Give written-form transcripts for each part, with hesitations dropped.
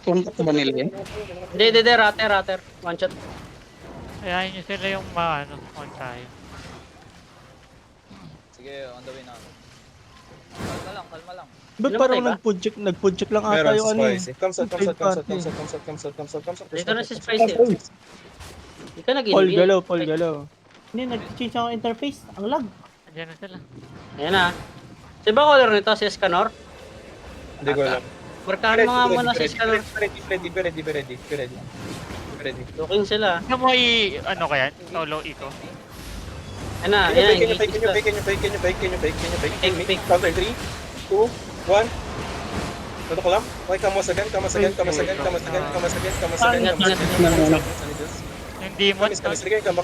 Tumpok ba nila yun? Hindi, rater. One shot. Ayahin nyo sila yung on tayo. Sige, on the way na ako. Kalma lang. Ba't Namatay parang ba? nag-pull check lang ata Meron yung si ano eh. Spicy. Comes out. Dito na si Spicy. Hindi ka nag-invi. Paul galaw. Hindi, nag-change ako interface. Ang lag. Andiyan na sila. Ayan na. Si ba color nito? Si Escanor? Hindi ko alam. Markahan mo nga muna si Escanor. Ready. Looking sila. Gusto mo ano kaya? Solo eco? Ayan na, Can you engage bake? ka. Bake. Counter 3, 2, 1. Toto ko lang. Okay, kamas again. Yung demon. Ligay yung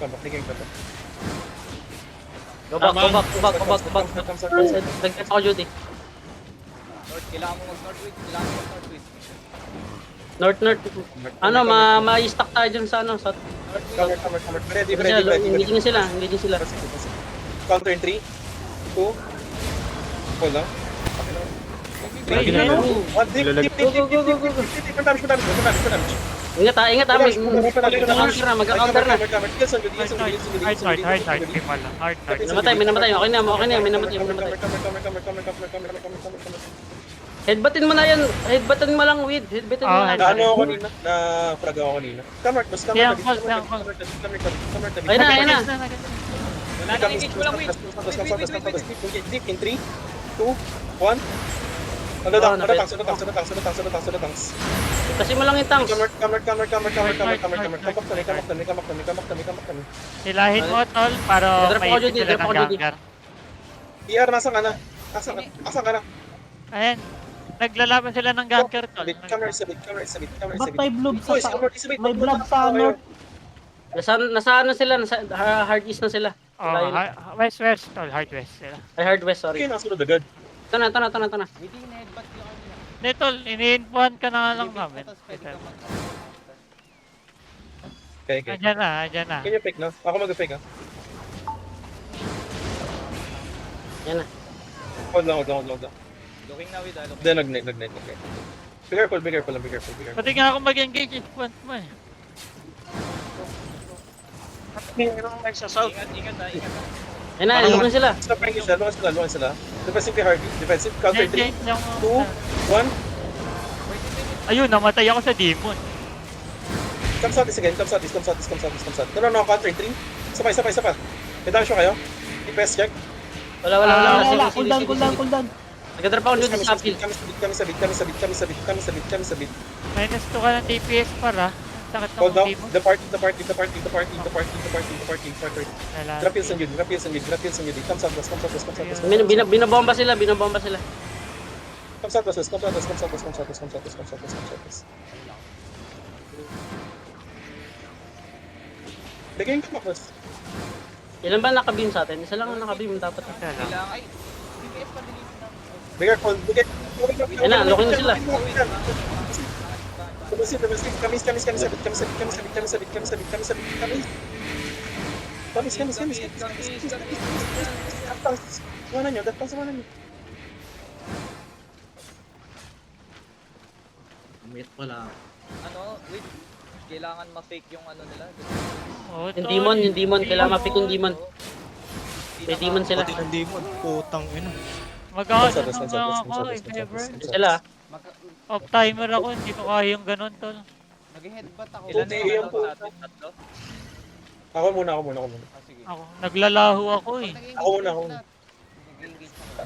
tambak. Go back. Dagdag ako duty. North, kailangan mo mag-north with. North. Ano, ma-stack tayo dyan sa ano. Sa... Cover. Ready. Engage na sila. Counter 3, 2, hold lang. Wait, Damage. Ingat ha. Mag-counter na. Hard. May namatay. Okay na. May namatay. Headbuttin mo na yan. Headbuttin mo lang, Weed. Headbuttin mo lang. Ano ako kanina? Na-frag ako kanina. Camert. Ayun na. Wala nang engage mo lang, wait. Deep in 3, 2, 1. Ano tanks. Kasi mo lang yung tanks. Kamak kami. Hilahin mo, tol, para Drop ako, maipit Judy, sila drop ng ako, Judy. gangar. ER, nasan ka na? Asan ka na? Ayan, naglalaban sila ng gangar, tol. Camera sabit. Ba't may blood may blood sa north? Nasa ano sila? Nasa hard east na sila. Oh, west, tol, hard west sila. Ay, hard west, sorry. Okay, nasunod agad. Ito na. Within headbutt yung kanina. Hindi, tol, ini-infuhan ka na lang namin. Pwede ka mag- Okay. Andyan na. Can you pick na? Ako mag-pick ah. Yan na. Hold lang. Looking na with Then nag-net. Okay. Be careful. Pati nga ako mag-engage, infuhan mo eh. Ingat. Yan na, ilog na sila. Stop ranking sila. Defensive kay Harvey. Defensive. Counter 3, 2, 1. Ayun, namatay ako sa demon. Come southeast again. Come southeast. No. Counter 3. Isa pa. May damage mo kayo? DPS check. Wala. Wala. Cool down. Nag-drop ako dito sa field. Kami sabit. Minus 2 ka ng TPS para. Sakit ng Hold down. demon. The party. Drop heals and Judy. Come southwest. Binabomba sila. Come southwest. Lagay yung kamakwas. Ilan ba nakabeam sa atin? Isa lang ang nakabeam dapat. Kailangan, ay, DPS pa din. Be careful. Yan na, looking na sila. Kami sabit. Iwanan nyo. Wait. Kailangan ma-fake yung ano nila. Oh, Yung tol. demon. Kailangan mapik yung demon. May demon sila. Hindi mo, putang ina. Mag-out na ako if ever. Sila. Off timer ako, hindi ko kaya yung ganun, tol. Mag-headbutt ako. Ilan Ilan yung yung po? tatlo? Ako muna. Ah, sige. Ako, naglalaho ako eh. Ako muna. Nag-engage ako.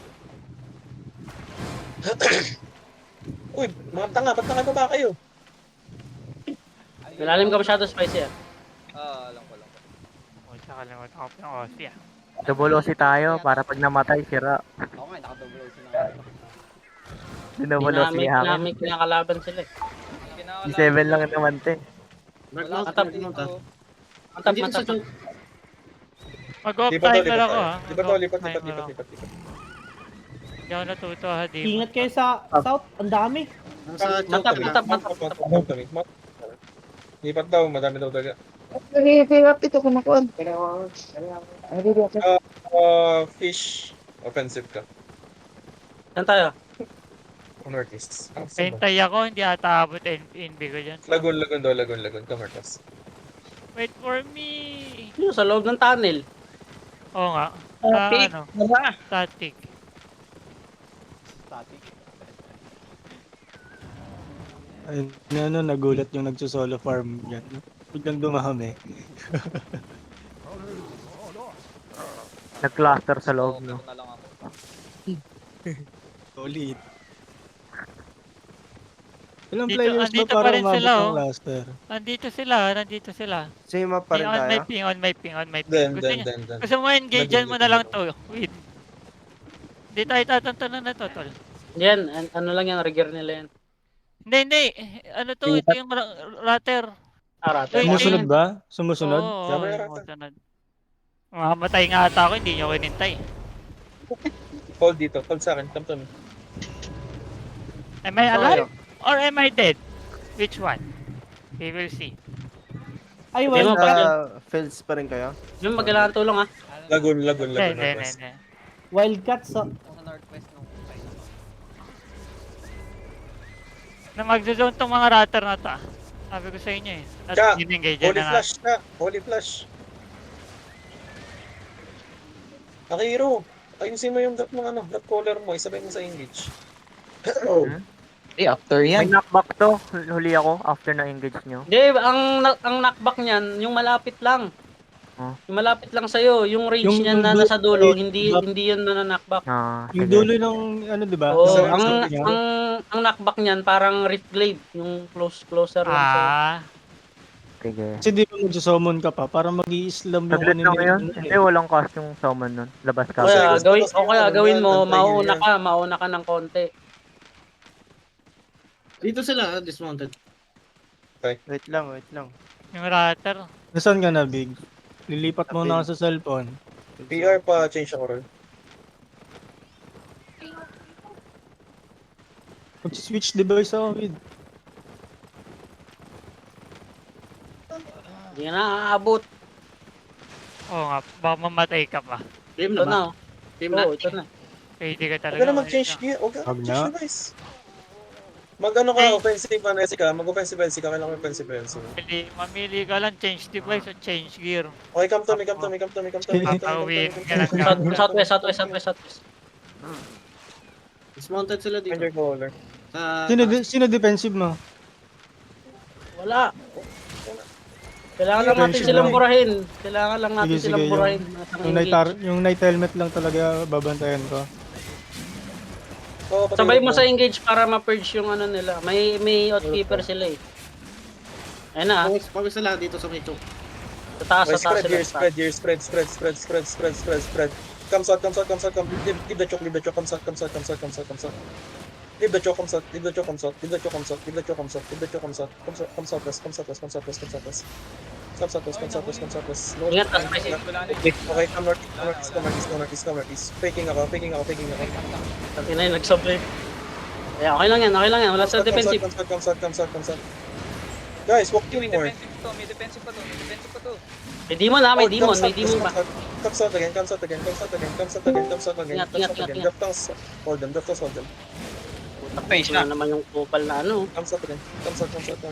Uy, mga tanga. Ba't tanga ba kayo? Malalim ka masyado, Spicy ah. Alam ko. Oh, tsaka lang ako ng Aussie ah. Double OC tayo para pag namatay, sira. Ako nga, nakadouble si na. Dinouble OC ni Hangin. May kinakalaban sila eh. Di 7 lang naman te. Matap. Mag-off Lipat timer ako ha. Lipat. Hindi ako natuto ha, di. Ingat kayo sa south. Ang dami. Matap. Lipat daw, madami daw talaga. Fish. Offensive ka. Saan tayo? Northeast. Hintay ako, hindi ata abot NB ko dyan. Lagun. Come Northeast. Wait for me! Yun, sa loob ng tunnel. Oo nga. Pick. Ano? Baba. Static. Ayun, ano, nagulat yung nagsusolo farm yan. Biglang dumami. Nag-cluster sa loob, no? Meron na lang ako. Solid. Ilang Dito- players ba andito pa para rin umabot sila, ng oh. cluster? Nandito sila. Same map pa rin On my tayo. ping, on my ping. Then. Gusto mo engage mo na lang to. Wait. Hindi tayo tatantanan na to, tol. Yan, ano lang yan, rigger nila yan. Hindi. Ano to? Ito yung ratter. Arata. Wait, Sumusunod ba? Sumusunod? Oo, Tama yung yung ratter. sumusunod. Makamatay nga ata ako, hindi nyo kinintay. Hold dito. Hold sa akin. Come to me. Am I alive? Or am I dead? Which one? We will see. Ay, Hindi mo well, pa- Fields pa rin kayo? Yung magkailangan tulong ha. Lagun. Hindi. Wildcat sa... Sa northwest nung side. Na magzo-zone tong mga ratter na to. Sabi ko sa inyo eh. At Siya, in-engage Holy na nga. flash na. Holy flash. Akiro, ayusin mo yung dot ng ano, dot collar mo. Isabay mo sa engage. May knockback to. Huli ako after na engage nyo. Hindi, ang knockback niyan, yung malapit lang. Oh. Yung malapit lang sa'yo, yung range Yung niyan na dulo- nasa dulo, yung hindi knock- hindi yun na knockback. Yung Sige. dulo ng ano, di ba? Oo, Sa- ang sa- niya. ang knockback niyan parang rift glaive, yung closer lang sa'yo. Sige. Kasi di ba magsusummon ka pa para mag-i-islam yung Saglit lang yun. nila. Hindi, walang cost yung summon nun. Labas ka. Kaya Kasi gawin gusto ko kaya ano gawin yan, mo, antay mauna ka ng konti. Dito sila, dismounted. Wait lang. Yung ratter. Nasaan ka na, Big? Lilipat mo na sa cellphone. PR pa, change ako ron. Mag-switch device ako, Big. Hindi ka na aabot. Oo nga, baka mamatay ka pa. Game Ito na ba? na. Game na? Oo, ito na. Pwede ka Huwag talaga. ka na mag-change gear. Huwag ka Wag mag-change na. device. Mag-ano ka, offensive NSC ka. Mag-offensive NSC ka. Kailangan offensive NSC. Mamili ka lang, change device o change gear. Okay, come to me. Papawin ka lang. Southwest. Dismounted sila Find dito. your collar. Sa... Sino defensive mo? Wala. Kailangan lang natin Defensive silang lang. burahin. Kailangan lang natin Sige, silang sige, burahin. Yung night helmet lang talaga babantayan ko. Oo, Sabay mo sa engage para ma-purge yung ano nila. May outkeeper sila eh. Ayun na. Pawis sila dito sa may choke. Sa taas, Okay, sa taas sila. spread here. Spread. Come south. Leave the choke. Come south. Leave the choke, come south. Come southwest. Ingat ka, spicy. Okay, come northeast. Faking ako. Tangina yung nag-supply. Kaya okay lang yan. Wala sa defensive. Come south. Guys, walk May in more. defensive pa to. May demon ha, may Oh, demon come ba? south again. Ingat. Hold them. Face na naman yung kupal na ano. Come south again.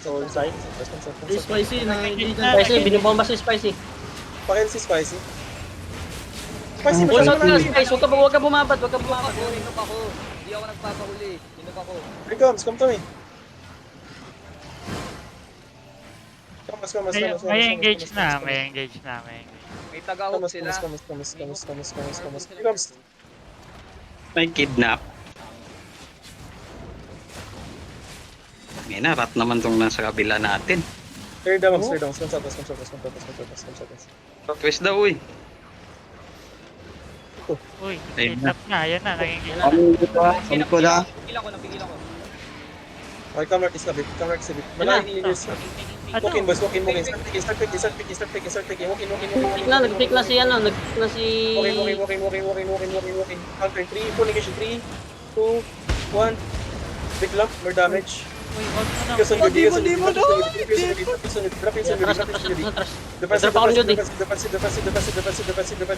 All side. This spicy na hindi dyan. Spicy, binibomba si Spicy. Pakil si Spicy. Spicy, Full shot masyado na, Spicy. Huwag ka bumabad. Inom ako. Hindi ako nagpapahuli. Inom ako. Here comes, come to me. Come. May engage na. May tagahog sila. Here comes. May kidnap. May narat naman tong nasa kabila natin. Clear downs. Come southwest. Southwest daw eh. Uy, Ayun hit up na. Yan na, naging Pigilan ko. Napigilan ko. Okay, come northeast a bit. Malaki leaders. Walk in, boys. Start picking. Walk in. Nag-pick na si ano. Nag-pick na si... Walking. Counter 3, full negation 3, 2, 1. Big lump, more damage. Uy, wag mo na. Focus on your Demon, D, demon, focus on your D, drop in, Atras, drop in, atras, drop in, atras. Defensive, Drop ako ng Judy. defensive,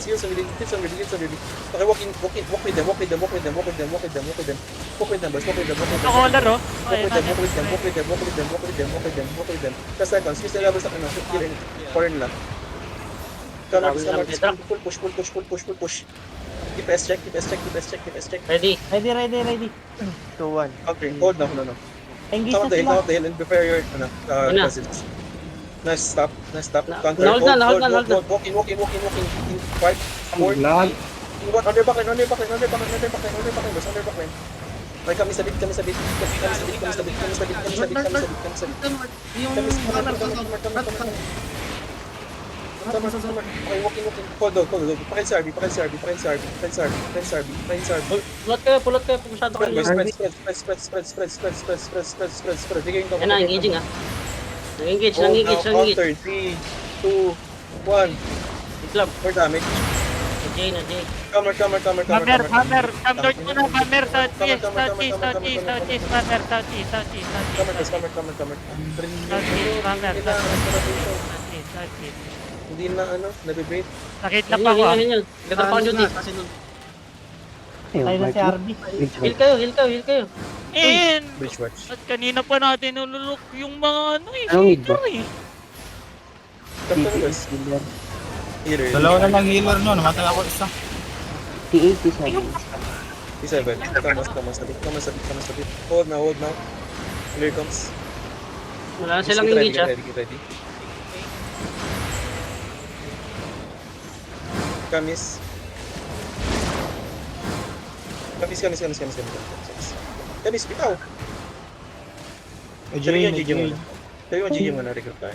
heals on your D, hits on your D. Okay, walk with them, walk with them, boys, walk with them. Nakakolar, oh. Walk with them. Just seconds, use the levels na foreign lang. Come on, push. Keep S check. Ready. Ready. 2-1. Okay, hold now, no. Engage Come na up sila. the hill and prepare your Ano? presence. Nice stop. Counter. Hold na. Walk in. 5, 4, 3, 2, 1. Under backline, boys. Okay, kami sabit. Tama. Okay, walk in. Hold on. Pakil CRB. Pulot kayo. Masyado kayo. Spread. Bigay yung Yan na, engaging ah. Nang-engage. Counter, 3, 2, 1. Club. More damage. Na Jay. Hammer. Come north muna, Hammer. Southeast, Hammer, southeast. Southeast. Hindi na nabibait. Nakidnap ako, ah. Ganda pa ako Judy. Tayo na si RB. Heal kayo. And, Bridge watch. at kanina pa natin nululok yung mga feature eh. Captain guys. Healer. Dalawa na lang healer no, namatay ako isa. T7. Come on, sabit. Hold now. Here comes. Wala na silang engage ah. Get ready. Kamis, bitaw. Sabi yung GG mo na recruit tayo.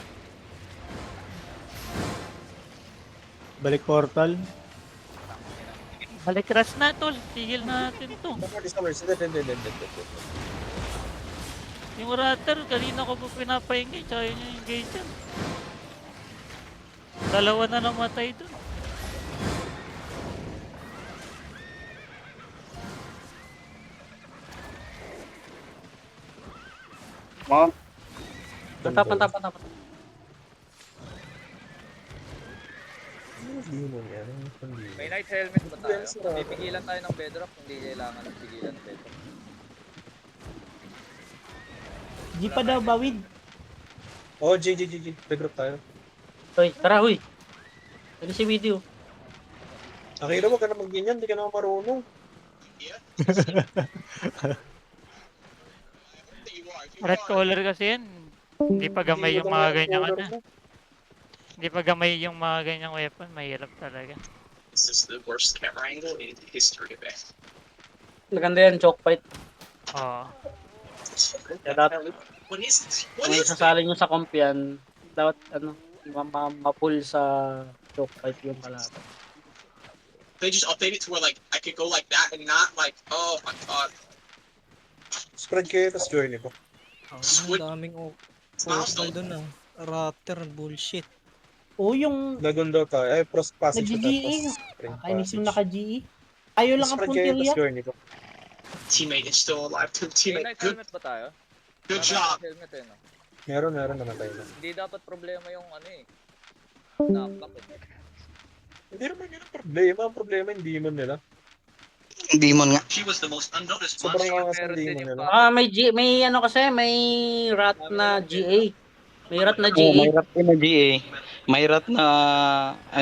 Balik portal. Balik rush na tol, tigil natin to. Yung Ratter, kanina ko pa pinapaingay, tsaka yun yung engage yan. Dalawa na namatay dun. Pantap. May night helmet ba tayo? Pipigilan tayo ng bedrock, hindi kailangan ng pigilan ng bedrock. G pa daw, bawid. Oh, G. Regroup tayo. Tara, huy. Ano si video? Akira, wag ka na mag-ganyan, hindi ka na marunong. Red collar kasi yan. Hindi pa gamay yung mga ganyang Hindi pa gamay yung mga ganyang weapon, mahirap talaga. This is the worst camera angle in history of it. Maganda yan, choke fight. Oo. What is this? Kung sasali nyo sa comp yan, dapat ma-pull sa choke fight yung kalaban. They just update it to where like I could go like that and not like, oh my god. Spread kayo, tapos join ko. Squid. Daming Milestone. doon ah. Ratter, bullshit. O yung Lagon daw tayo. Ay, passive siya nag-GE. tapos. Kainis yung naka-GE. Ayaw lang ang Spread kayo, tapos punteriya. join ko. Teammate is still alive. May Teammate, night good helmet ba tayo? good Wala job. night helmet no? Meron namatay na. Hindi dapat problema yung knockback eh. Hindi naman yun ang problema. Ang problema yung demon nila. Demon nga. She was the most unnoticed Sobrang monster. angas ng Meron din demon yung nila. May rat na GA. May rat na Oh, GA. may rat na GA. May rat na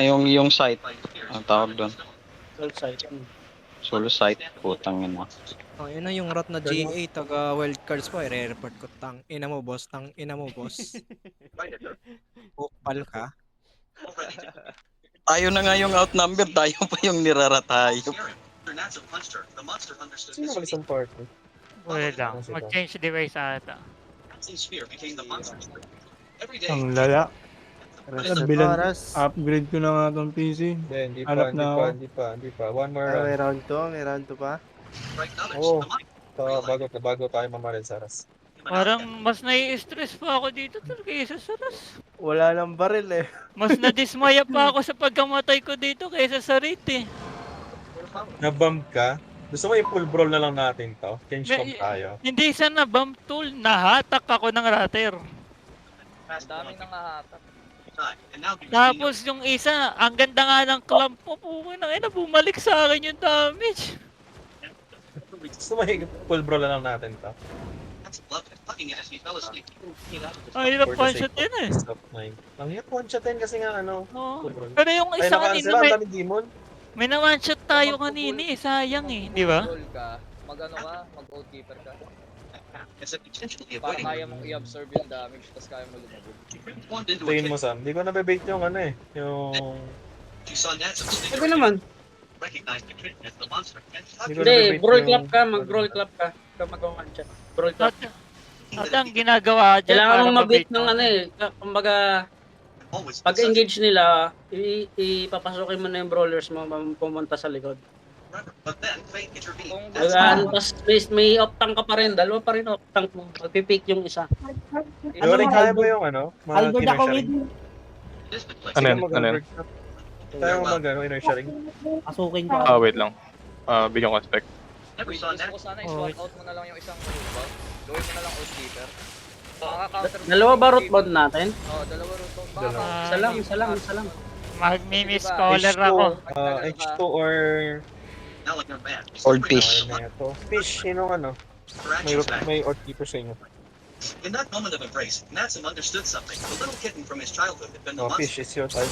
yung site. Ang tawag doon. Solo site. Putang ina. Ang ina yung rat na GA, taga wildcards pa, i-report ko. Tang ina mo boss. Bukpal ka. Tayo na nga yung outnumbered. Tayo pa yung niraratayo. Sino kalis ang part? Wala lang. Mag-change device ata. Ang lala. Reset Bilang oras. upgrade ko na nga tong PC. Hindi Hanap na ako. pa. One more round. May round 2 pa. Oo. Bago tayo mamaril sa Ras. Parang mas nai-stress pa ako dito tol kaysa sa Ras. Wala nang baril eh. Mas nadismaya pa ako sa pagkamatay ko dito kaysa sa Rate eh. Nabump ka? Gusto mo i-full brawl na lang natin to? Change comp tayo. Hindi sana bomb tool, nahatak ako ng rater. Ang daming nangahatak. And now Tapos yung isa, ang ganda nga ng clamp po, bumalik sa akin yung damage. Gusto mo i-full brawl na lang natin to? that's love it. Fucking as he fell asleep. Ay, hirap For the one sake shot yun eh. of peace of mind. Ang hirap one shot din kasi nga ano. Oo. full brawl. Pero yung Ay, isa naka-cancel kanina, ang daming demon. may na one shot tayo kanina eh, sayang eh, di ba? Roll ka, mag-ano ka, mag-outkeeper ka. It's a potentially Para avoiding. kaya mong i-absorb yung damage, tapos kaya mo lumabog. Wanted into a Tingin kid. mo Sam, di ko nabebait yung ano eh. Yung... You saw Natsu Pwede naman. recognize the trick as the monster. And Hindi ko Hindi, nabebait brawl yung- clap ka, mag-brawl clap ka. Ikaw mag-one shot. Brawl clap. At ang ginagawa dyan, Kailangan para mong mabit mabait ng mo. ano eh. Kumbaga, always pag engage nila, ipapasukin mo na yung brawlers mo pumunta sa likod. But then fate intervened. Kung That's Tapos may off-tank ka pa rin, dalawa pa rin off-tank mo. Magpipick yung isa. Yori, kaya mo yung ano? Halberd ako Inner with sharing? this been place. Ano yan? Kaya mo mag ano, inner sharing? Pasukin ko. Wait lang. Bigyan ko spec. Never Wait, saw gusto ko Natsu. sana i-swap out mo na lang yung isang rootbound. Gawin mo na lang outkeeper. Makaka-counter mo Dalawa yung ba root outkeeper. bound natin? Oo, dalawa rootbound. Dalawa. Isa lang. Mag-miss Diba? caller ako. H2 or... Not like not bad. Or Still fish. pretty Ano ito? Fish, sino ano? interactions back. May outkeeper sa inyo. In that moment of embrace, Natsu understood something. The little kitten from his childhood had been the Oh, fish monster is your type.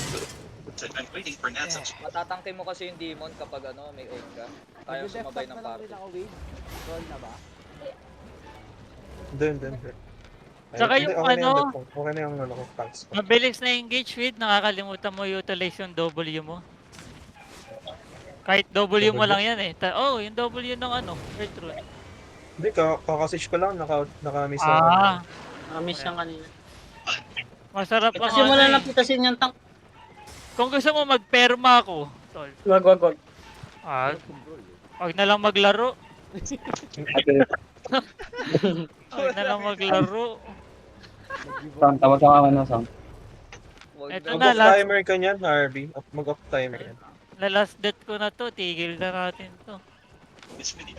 had been waiting for Natsu. Matatangke mo kasi yung demon kapag ano, may own ka. Kaya sumabay ng party. Dun. Saka Hindi, yung okay na ano, yung dot ko. Okay na yung ano ko, tanks ko. mabilis na engage with, nakakalimutan mo utilize yung W mo. Kahit W mo W? lang yan eh. Yung W ng ano, Earth Rune. Hindi, kakasage ko lang, naka-miss Ah, Miss yan kanina. masarap lang Kasi mo ano na eh. napitasin yung tank. Kung gusto mo magperma ako, tol. Wag. Wag na lang maglaro. Wag na lang maglaro. Tawag ka ano, Sam. Huwag Eto na. na, Mag-off timer ka niyan, Harvey. Mag-off timer yan. Na last death ko na to, tigil na natin to. This video.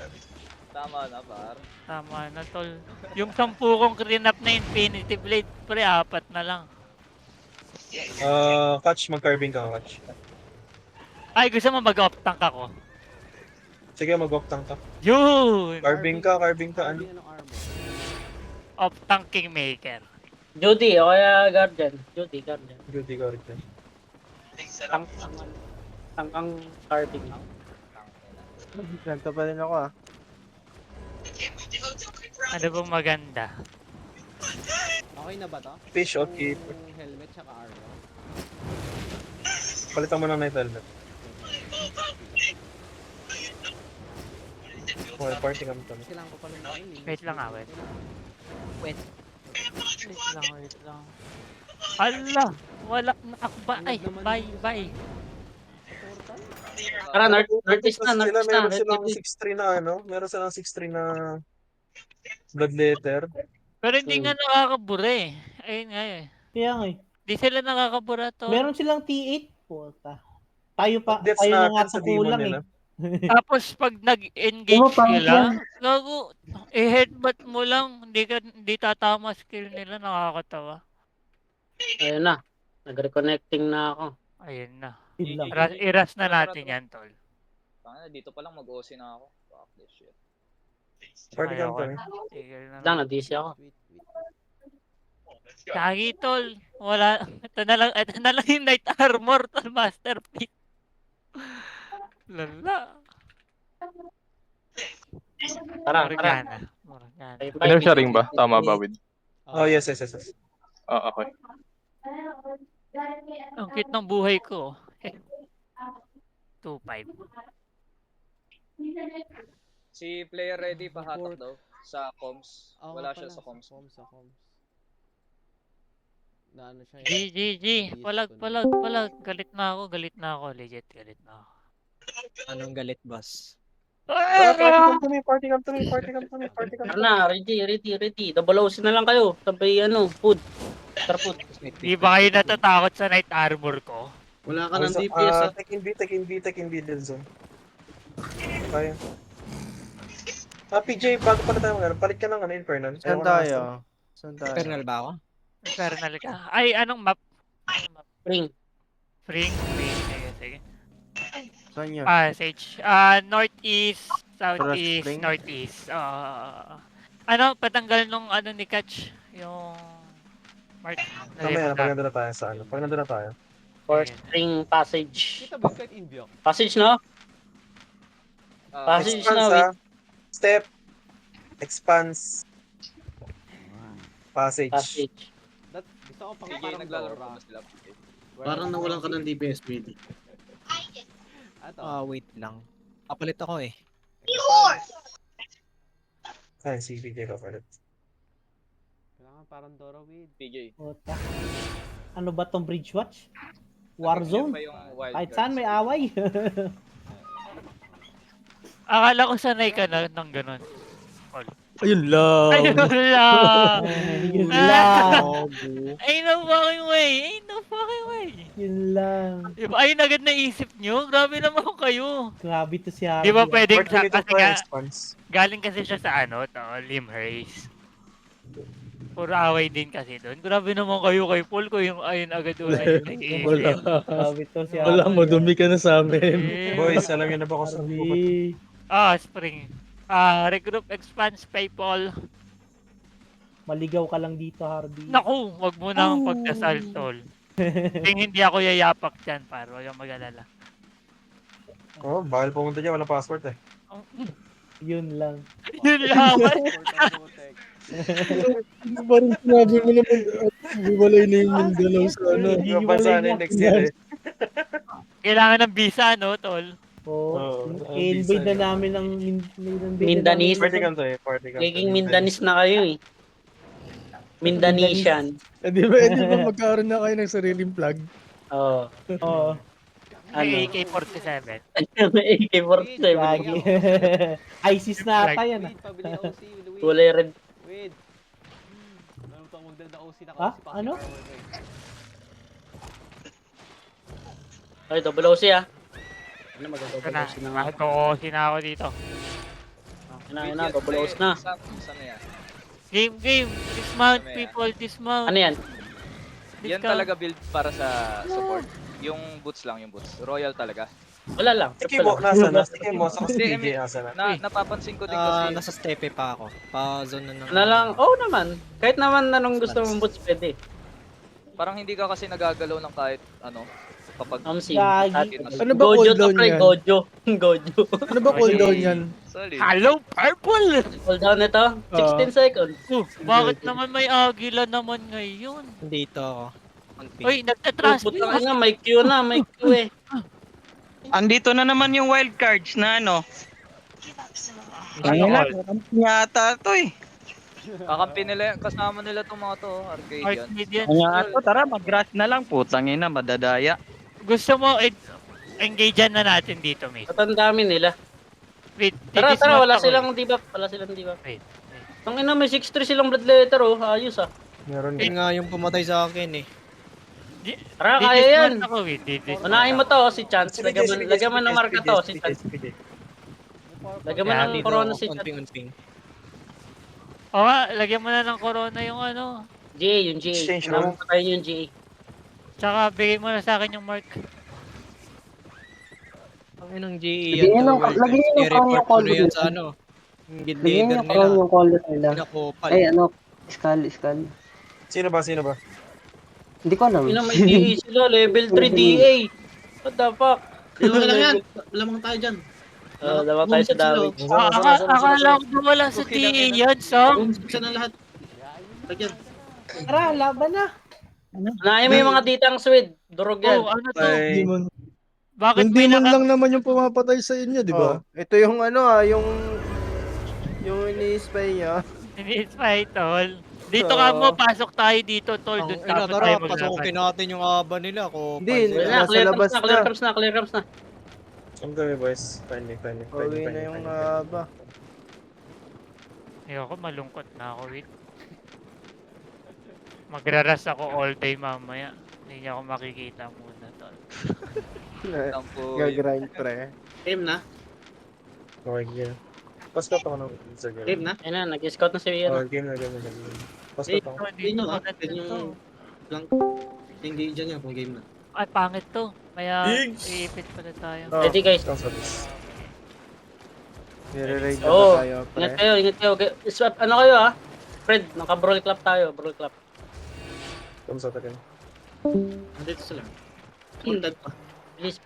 Tama na, par. Tama na tol. Yung 10 kong clean up na Infinity Blade, pre, 4 na lang. Catch, mag-carving ka, catch. Ay, gusto mo mag-off tank ako. Sige, mag-off tank ka. Yun! Carving ka, ano? Off tank kingmaker. Judy, o kaya Guardian. Judy, Guardian. Good, ikaw rin. Tank ang carving. Ganto pa rin ako ah. Ano bang maganda? Okay na ba to? Fish, okay. Yung helmet tsaka armor. Palitan mo ng night helmet. Okay, party kami to. Kailangan ko pa rin main. Wait lang ah, wait. Wait. Wait lang. Hala! Wala na ako ba? Ay, bye. Tara, Northeast na. Meron Red silang Deep. 6-3 na ano? Meron silang 6-3 na blood letter. Pero hindi nga nakakabura eh. Ayun nga eh. Kaya nga eh. Di sila nakakabura to. Meron silang T8. Puta. Tayo Deaths tayo na natin nga sa sa demon kulang nila. Tapos pag nag-engage sila, gago, i-headbutt mo lang, hindi tatama skill nila, nakakatawa. Ayun na. Nag-reconnecting na ako. Ayun na. Yun lang. Iras na natin yan, tol. Tangina, dito pa lang mag-OC na ako. Fuck this shit. Party Ayaw kami ko to. na. Tigil na Lang, lang. na-DC ako. Kagi, tol. Wala. Ito na lang yung Knight Armor, tol, Masterpiece. Lala. Tara. Morgana. Inner sharing ba? Tama ba, Wid? Oh, yes. Okay. Ang cute ng buhay ko. 2-5. Si player ready pahatak daw sa comms. Wala siya sa comms. Sa comms. Na ano siya G. Palag. Galit na ako. Legit, galit na ako. Anong galit, boss? Party kami. Tara na, ready. Double OC na lang kayo. Sabay food. Tara food. Di ba kayo natatakot sa Knight Armor ko? Wala ka ng DPS ah. Take in B, Lil Zone. Kaya. PJ, bago pala tayo mag palit ka ng Infernal. Saan tayo? Saan tayo? Eternal ba ako? Eternal ka. Ay, anong map? Spring. Spring? Sige, sige. Saan yun? Sage. Northeast, southeast, Spring? northeast. Ano, patanggal nung ano ni Catch? Yung... Mark. Mamaya na, pag nandun na tayo sa ano. Pag nandun na tayo. For Spring Passage. Passage, no? Passage Expanse, na. Step. Expanse. Passage. Passage. PJ, naglalaro pa ba sila? Parang nawalan ka ng DPS, PD. Wait lang. Kapalit ako eh. Saan si PJ ka palit? Parang Dora with PJ. Puta. Ano ba tong Bridge Watch? Yan Warzone? ba yung wild Kahit cards? saan may away. Akala ko sanay ka na ng ganun. Ayun lang. Ayun lang! Yun lang. Ain't no fucking way! Ain't no fucking way! Yun lang. Diba, ayun agad naisip nyo? Grabe naman kayo! Grabe to si Harvey. Di ba pwedeng sa, Opportunity kasi for nga, expanse. galing kasi siya sa ano, Limrace. Puro away din kasi doon. Grabe naman kayo kay Paul ko yung ayun agad doon. Wala. Grabe to si Wala Harvey. mo, dumi ka na sa amin. Boys, alam niyo na ba kung saan pupunta? Harvey. Spring. Regroup, expanse, PayPal. Maligaw ka lang dito, Harvey. Naku, wag mo nang pagdasal, tol. Hindi ako yayapak dyan, para wag kang mag-alala. Oh, bakal pumunta dyan, walang passport eh. Yun lang. Yun lang. Parang sinabi mo naman, hiwalay na yung Mindanao sa ano. Ibang bansa na yung next year eh. Kailangan ng visa, no, tol? Oo. Oo, I-invade visa na namin ng Mindanese. Party ka to eh, party ka. Giging Mindanese na kayo eh. Mindanesian. Di ba magkaroon na kayo ng sariling flag? Oo. Oo. May AK-47. AK-47. Lagi. ISIS na ata yan. Kulay red. Ha? Ano? Ay, double OC ah. Ano Ito mag-double na. OC na nga. Ito na ako dito. Ano, double OC na. Saan na yan? Game. Dismount, Ano yan? people, dismount. Ano yan? Yan Discount. talaga build para sa support. Yung boots lang, yung boots. Royal talaga. Wala lang. Sige mo, nasa na? Sige mo, sa Hindi, PJ, nasa na? Napapansin ko din kasi. Nasa steppe pa ako. Pa zone na Ano lang? Oo naman. Kahit naman anong gusto mong boots pwede. Parang hindi ka kasi nagagalaw ng kahit ano. Kapag Amsi. Gagi. Ano ba Gojo to cooldown pre, yan? Gojo. Gojo. Ano ba cooldown yan? solid. Hello, purple! Hold down nito. 16 seconds. Bakit naman may agila naman ngayon? Dito ako. Uy, nagtatransmit. Puta nga, may Q na, may Q eh. Andito na naman yung wild cards na ano. Ano? Yata to eh. Kakampi nila, kasama nila itong mga to, arcade yan. Arcade yan. Kaya to, tara mag-rush na lang. Putang ina, madadaya. Gusto mo, engagean na natin dito, mate. At ang dami nila. Wait, Tara, didismount wala ako silang debuff. Wala silang debuff. Wait. Tang ina, may 6-3 silang blood letter oh. Ayos ah. Meron Yun nga yung pumatay sa akin eh. Tara, kaya yan. Didismount ako, wait. Didismount Unahin mo ako. to, si Chance. Lagyan mo ng marka to, si Chance. Lagyan mo ng Dito corona ako, si Chance. unping-unping. Oo nga, lagyan mo na ng corona yung ano. GA, yung GA. Exchange Naman pa tayo yung GA. Tsaka bigay mo na sa akin yung mark. Ang inang GE yan to. lagyan niyo ng I-report ko call na yun dito. sa ano. Yung guild Bigyan leader niyo nila. yung color nila. Pinakopal. Ay, ano, Skal. Sino ba? Sino ba? Hindi ko alam. Ina, may DA sila. Level 3 DA. What the fuck? Okay lang yan. Lamang tayo dyan. Dapat tayo sa dami. Akala ko wala sa TA yan, Sam. Buksan na lahat. Lagyan. Tara, laban na. Unahin mo yung mga ditang Swede. Durog yan. Oh, ano to? Ay, Bakit Hindi may man naka... lang naman yung pumapatay sa inyo, di ba? Oh, ito yung ano yung ini-spy niya. Ini-spy, tol. Dito ka mo, pasok tayo dito, tol. Ang Doon ina, tapos tayo tara, maglaban. pasukin natin yung aba nila. Hindi, Wala na, nasa labas na. clear camps na. ang dami boys. Finally. Pauwi na yung haba. Ayoko, malungkot na ako, wait. Magraras ako all day mamaya. Hindi niya ako makikita muna, tol. Tampo. Gagrind pre. Game na. Okay, yeah. Pascal pa ako ng Zagel. Game na? Ayun na, nag-scout na si Oh, ano. game na. Pascal pa ako. Dito ah. Yung blank. Hindi dyan yan kung game na. Ay, pangit to. Kaya Diggs! iipit pala tayo. Ready guys. Come sa this. Nire-raid na Oo. ba tayo, pre? Ingat kayo. Swap, ano kayo ah? Fred, naka-brawl club tayo, brawl club. Come sa takin. Nandito sila. Undead pa. Bilis.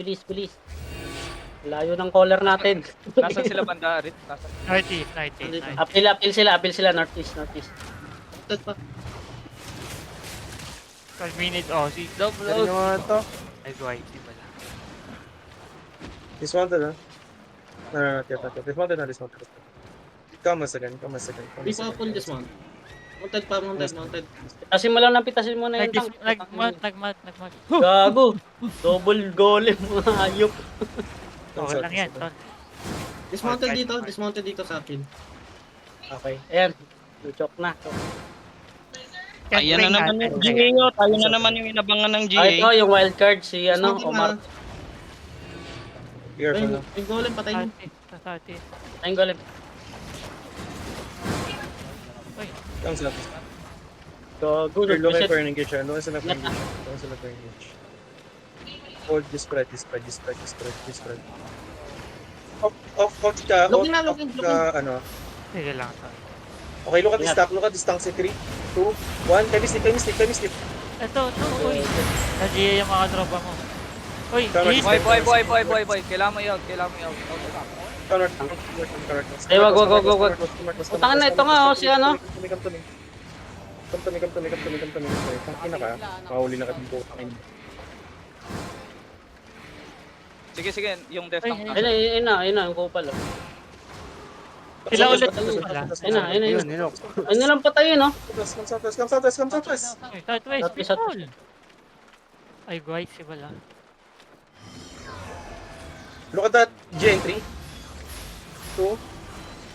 Layo ng caller natin. Nasaan sila banda, Rit? Nasaan? Northeast. Appeal sila, northeast. Undead pa. 12 minutes. Oh, si Double Dali nyo nga to. Ay, white. Pala. Dismounted ah. No, not yet. Dismounted. Come a second. Hindi pa full dismount. Mounted. Pitasin mo lang ng pitasin mo na yung tank. Nagmat. Gago. Double golem, mga hayop. Okay lang yan, tol. Dismounted dito sa akin. Okay, ayan. Choke na. Ayan na naman yung GA. Tayo na naman yung inabangan ng Ay, ito GA. yung wildcard, si ano, Omar. Careful na. Yung golem patay mo. Sa 30. Ayun golem. Come sa Gago, You're looking nag-reset. for an engage. Looking sila for engage. Hold this spread. Off ka. Looking na, Off looking. ka, ano. Sige lang, tol. Okay, look at the stack. Look at the stance. 3, 2, 1. Heavy slip. Ito, uy. Sa-GA yung mga tropa mo. Uy, Tama, please. Boy. Kailangan mo yun. Counter. Ay, wag. Utangin na, ito nga, oh, si ano. Come to me. Tangina ka. Mahuli na ka dito. Sige, yung death tank na. Ayun na, yung kupal. Oh. Sila ulit. Ayun Yun, na. ninok. Ayun na lang patayin, no? Come southwest. Uy, Southwest, Southwest. people. Ay, white si Bala. Look at that. G entry. 2,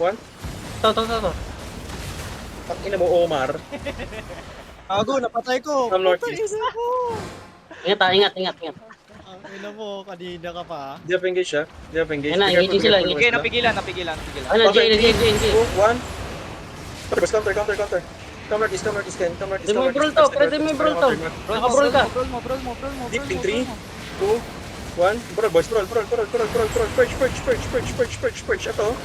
1. Ito. Tangina mo, Omar. Gago, napatay ko. Come northeast. Ingat. Ina mo, kanina ka pa. Di pa engage siya. Ayun na, engaging sila. Okay, napigilan. Ayun na, Jay. 2, 1. Counter. Come northeast, Ken. Come northeast. Di mo brawl to, pwede mo brawl to. Naka-brawl ka. Deep in 3, 2, 1. Brawl, boys. Brawl. Purge. Ito.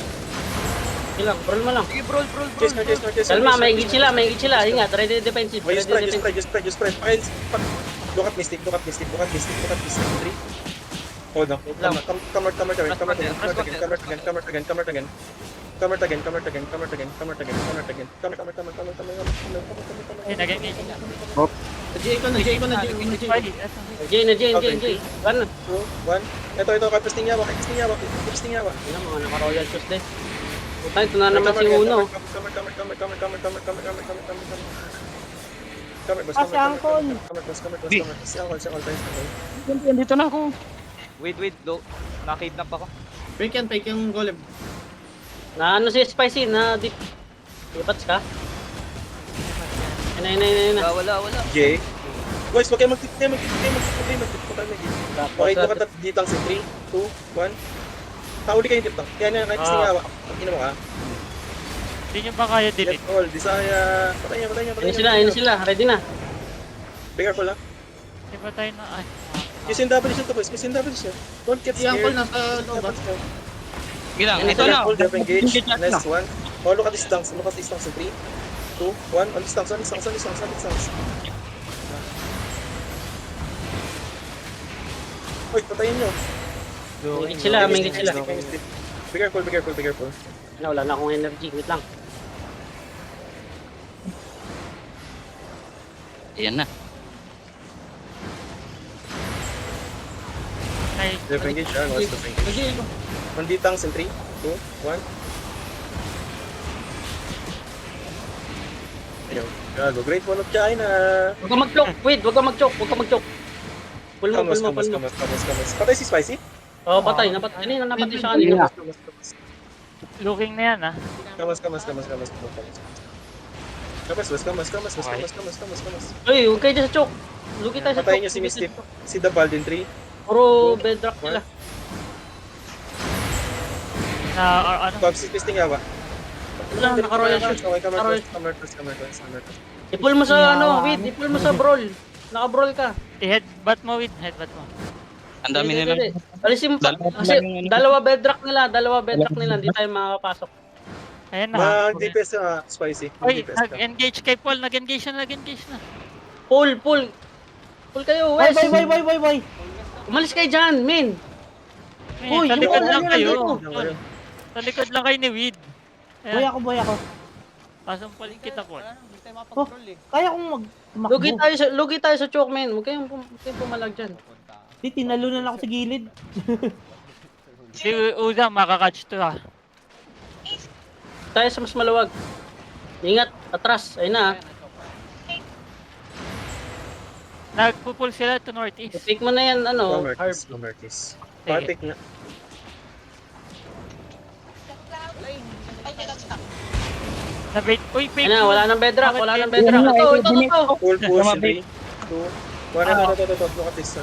Ilang, brawl mo lang. Sige, brawl. Chase. Kalma, may higit sila. Ingat, ready defensive. Oh, just spread. Look at Mystic. 3. Hold on. Come Ay, nag-engage. Jay ko na. Jay. Ano? 2, 1. Ito. Kapasting yawa. Ano, mga naka-royal shoes din. Utang, ito na naman si Uno. Si Angkol. Dito na ako. Wait, nakidnap ako. Fake yung golem. Na ano si Spicy, na deep. Ipats ka? Ayun na. Wala. Jay. Boys, wag kayo mag-tip. Okay, look at that ditang si 3, 2, 1. Huli kayo yung tip. Kaya na kapasting yawa. Pagkina mo ka. Hindi nyo ba kaya delete? Get all. Disaya. Patay niya. Ayun sila, ready na. Be careful lang. Di ba tayo na... Ay, Kiss and double siya to boys. Don't get Si Angkol scared. nasa loob ah. Sige lang, ito na. Hold up, engage. Next one. Oh, look at this dance. 3, 2, 1. On this dance. Uy, patayin nyo. May sila. Be careful. Wala na akong energy, wait lang. Ayan na. ay, Left engage, left engage. On the tanks in 3, 2, 1. Ayun. Gago, great one of China. Huwag ka mag-choke, wait, huwag ka mag-choke. Pull mo. Kamas. Patay si Spicy? Oo, patay, napatay siya kanina. looking na yan, ah. Kamas. Uy, huwag kayo dyan sa choke. Lugi tayo sa choke. Patayin nyo si Misty. Si Dabal din 3. Puro bedrock nila. Na, or ano? Cops, pisting yawa. Wala, naka-royal shoot. Okay, Naka-royal. camera first. I-pull mo sa ano, Wid. I-pull mo sa brawl. Naka-brawl ka. I-headbutt mo with headbutt mo. Ang dami nila. Alisin mo pa. Kasi dalawa bedrock nila. Hindi tayo makakapasok. Ayan na. Mag-DPS na, Spicy. Oy, Mag-DPS ka. nag-engage kay Paul. Nag-engage na. Pull. Pull kayo, Why, Wes. why? Umalis kayo dyan, min. Uy, Sa yung likod ano lang nyo kayo. nandito. Sa likod lang kayo ni Weed. Boy ako. Pasampalin kita, Paul. Kaya kong tumakbo. Lugi tayo sa choke, men. Huwag kayong pumalag dyan. Di, tinalunan ako sa gilid. Si Uza, makakatch to ha. Tayo sa mas maluwag. Ingat, atras. Ayun na. Nagpupul sila to northeast. I-pick mo na yan, ano, harp. Martis. Sige. Parpick na. Na-bait. Uy, fake. Ayun na, wala nang bedrock. Ito. Full push, 3, 2, 1, ito. Look at this,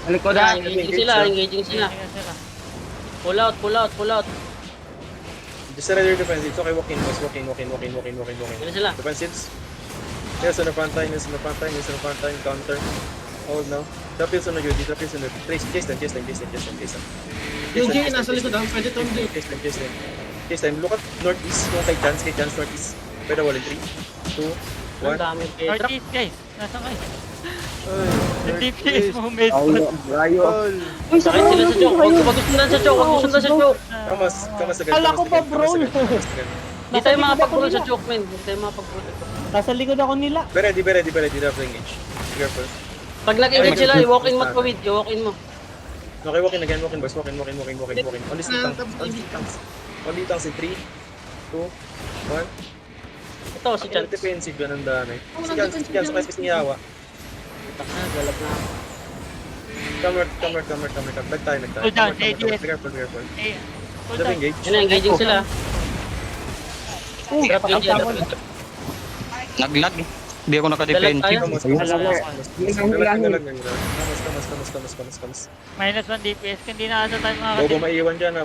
Engaging sila. Pull out. Just a regular defensive. It's okay, walk in. Sila sila. Defensives. Yes, on the front line, counter. Hold now. Drop yung sunod yun, chase them. Yung Jay, nasa likod ang pwede itong Jay. Chase them. Look at northeast, kung kay chance northeast. Pwede wala 3, 2, Ang 1. dami bedrock. Northeast, guys. Nasaan kayo? Ay, DPS mo, mate. Sakit sila sa choke. Huwag sundan sa choke. Kamas agad. Kala ko pa, bro. Hindi tayo makapag-brawl sa choke, men. Hindi tayo makapag-brawl. Nasa likod ako nila. Be ready. Drop the engage. Be careful. Pag nag-engage sila, i-walk-in mo at pawid. I-walk-in mo. Okay, walk in again, boys. Walk in. Only tanks in 3, 2, 1. Ito, si Chance. Defensive yan ang dami. Si Chance, sa niyawa. Galap na. Come here. Nag tayo. Hold down, Be ADS. careful. Eh, hold Drop on. engage. Yun na, engaging sila. Drop yung jet. Naglag eh. Hindi ako naka-defensive. Dalag Kamas. Minus 1 DPS. Hindi na ata tayo Bobo makakadilip. maiiwan dyan.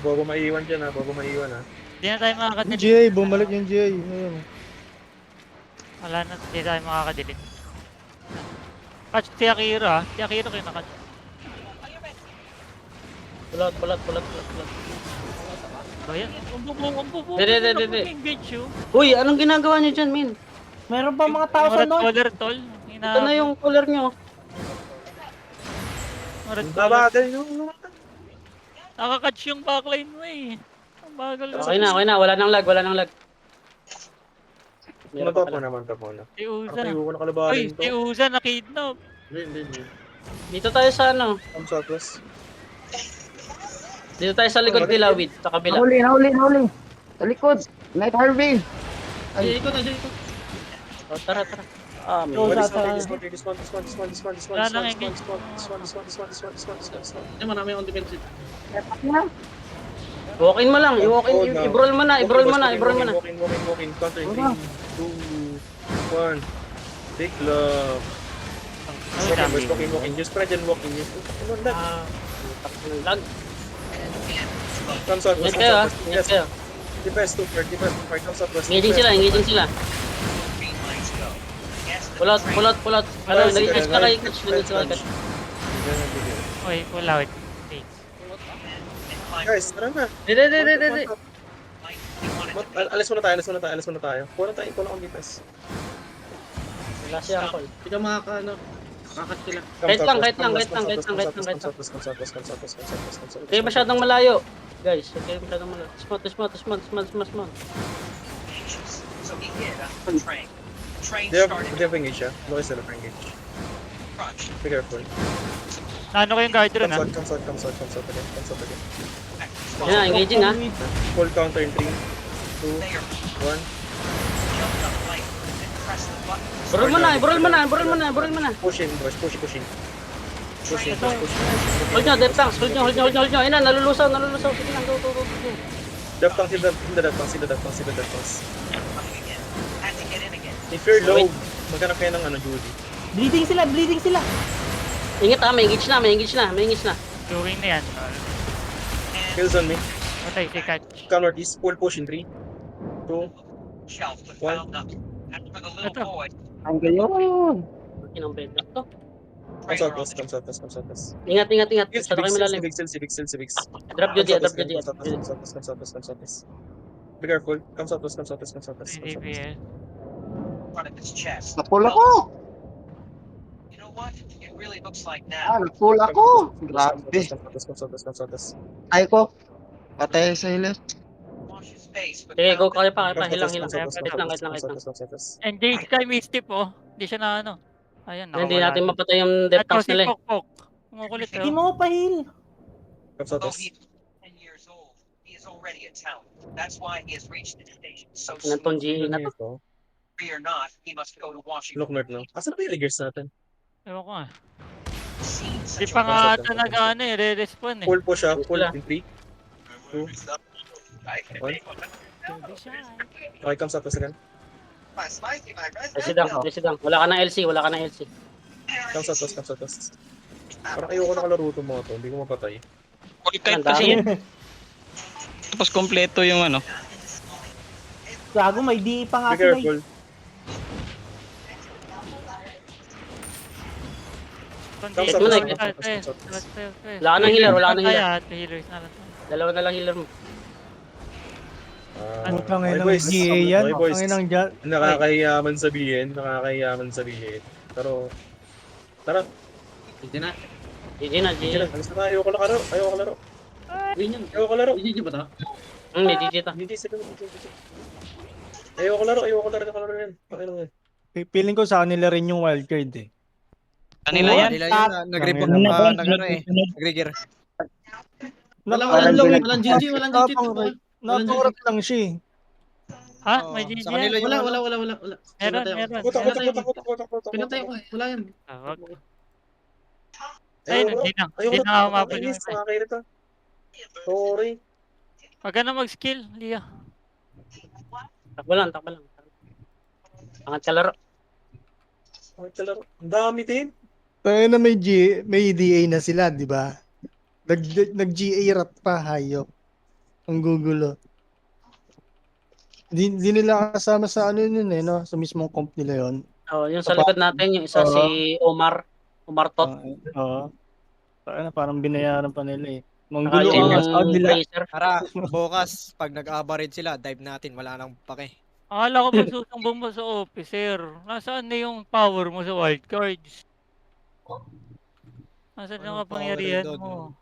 Hindi na tayo makakadilip. Jay, bumalik yung Jay. Ayun. Wala na. Hindi tayo makakadilip. Catch si Akira. Si Akira kayo nakatch. Pulat. Ba yan? Umpupo. Hindi. Engage you. Uy, anong ginagawa niyo dyan, min? Meron pa mga tao sa north. Color tol. Ito na yung color nyo. Babagal yung Nakakatch yung backline mo eh. Ang bagal. Okay na. Wala nang lag. Ano pa po naman ka muna? Si Uza. Okay, huwag ko Uy, nakalabarin si to. Uza na-kidnap. Hindi. Dito tayo sa ano. I'm so close. Dito tayo sa likod nila, Wid. Sa kabila. Huli. Sa likod. Night Harvey. Dito. Oh, tara. This one. Ay, marami akong defensive. Walk-in mo lang. I-brawl mo na. Walk in. Counter in 3, 2, 1. Big love. Walk in. Just spread and walk in. Lag. Comes out. Ingat kayo, ha. Ingat kayo. Defense 2 part. Comes out. Engaging sila. Pull out. Ano, nag-catch na kayo. Catch. Uy, pull out. Guys, tara na. Hindi. Alis muna tayo. Kuha akong defense. Wala siya ako. Hindi ka kakat sila. Kahit lang. Kayo masyadong malayo. Guys, kayo masyadong malayo. Smart. They have engage, yeah? Look sila for engage. Be careful. Ano ko yung guard ron ha? Comes out again. Yan na, engaging ha. Full counter in 3, 2, 1. Brawl mo na. Pushing. Hold nyo, death tanks. Hold nyo. Ayun na, nalulusaw. Sige lang, go. Death tanks, see the death tanks. If you're low, maghanap kayo ng Judy. Bleeding sila. Ingat ha, may engage na. Doing na yan. Kills on me. Patay si Catch. Come northeast. Full push in 3, 2, 1. Ito. Angle yun. Inang bedrock to. Come southwest, come southwest, come southwest. Ingat, ingat, ingat. Yes, Sa tayo malalim. civics. Drop Judy, drop Judy. Come southwest. Be careful. Come southwest. DPS. Napul ako! Napul ako! Grabe. Come southwest. Ay ko. Patay sa hilas. Sige, go kayo pa. Hilang. Engage kay Misty po. Hindi siya na ano. Ayan, Hindi nakawala. natin mapatay yung death At toss si nila eh. Pokpok. Kumukulit Hindi oh. mo pa-heal. Come southwest. Nantong GE na to. Look north now. Asan na ba yung riggers natin? Ewan ko ah. Di pa nga ata nag-ano eh, re-respawn eh. Full push ah. Full in 3, 2, 1. Okay, come southwest again. Residang. Wala ka ng LC. Come southwest. Parang ayoko nakalaro itong mga to. Hindi ko mapatay. Full kite kasi yan. Tapos kompleto yung ano. Gago, may DA pa nga Be sila. careful. Continue. Come south, Wala ka ng healer. Healers na lang. Dalawa na lang healer mo. Putang Okay, ina ng boys. GA yan. Okay, boys. Putang ina ng dyan. Nakakahiyaman sabihin. Pero, tara. GG na. Alis na tayo. Ayoko kalaro. May GG ta. Ayoko laro yan. Okay lang yan. Feeling ko sa kanila rin yung wildcard eh. Kanila yan. Nila yun, nag-report nag-regear. Walang GG. Naturat lang siya eh. Ha? May GG Sa kanila yan? yun. Wala. Meron. Puta. Wala yan. Ah, wag. Ayun, hindi na umabot yung iba. Nakakairita. Sorry. Wag ka na mag-skill, Lia. Takbo lang. Angat ka laro. Ang dami din. Tayo na may DA na sila, di ba? Nag-GA rat pa, hayop. Ang gugulo. Di nila kasama sa ano yun eh, no? Sa mismong comp nila yon. Oh, yung sa likod natin, yung isa si Omar Tot. Oo. Parang binayaran pa nila eh. Saka Manggulo yung ang sound nila. Tracer. Tara, bukas, pag nag-average sila, dive natin, wala nang pake. Akala ko ba susumbong mo sa officer? Nasaan na yung power mo sa wildcards? Nasaan yung kapangyarihan mo?